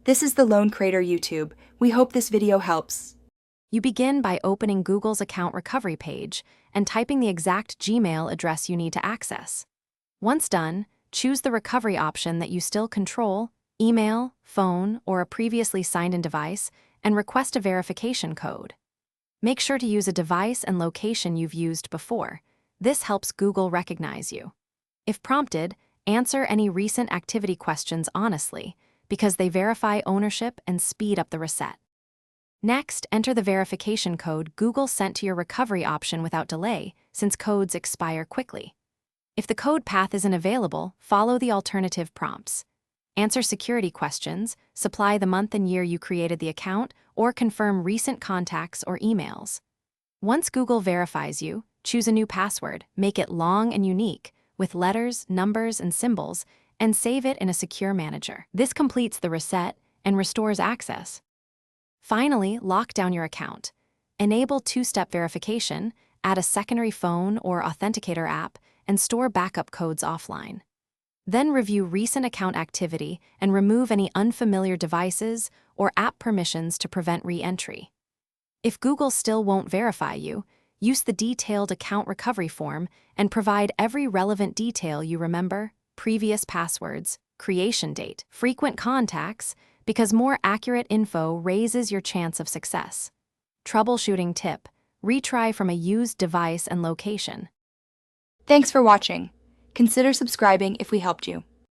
This is the Lone Creator YouTube. We hope this video helps. You begin by opening Google's account recovery page and typing the exact Gmail address you need to access. Once done, choose the recovery option that you still control, email, phone, or a previously signed-in device, and request a verification code. Make sure to use a device and location you've used before. This helps Google recognize you. If prompted, answer any recent activity questions honestly, because they verify ownership and speed up the reset. Next, enter the verification code Google sent to your recovery option without delay, since codes expire quickly. If the code path isn't available, follow the alternative prompts. Answer security questions, supply the month and year you created the account, or confirm recent contacts or emails. Once Google verifies you, choose a new password, make it long and unique, with letters, numbers, and symbols, and save it in a secure manager. This completes the reset and restores access. Finally, lock down your account. Enable two-step verification, add a secondary phone or authenticator app, and store backup codes offline. Then review recent account activity and remove any unfamiliar devices or app permissions to prevent re-entry. If Google still won't verify you, use the detailed account recovery form and provide every relevant detail you remember: previous passwords, creation date, frequent contacts, because more accurate info raises your chance of success. Troubleshooting tip: retry from a used device and location. Thanks for watching. Consider subscribing if we helped you.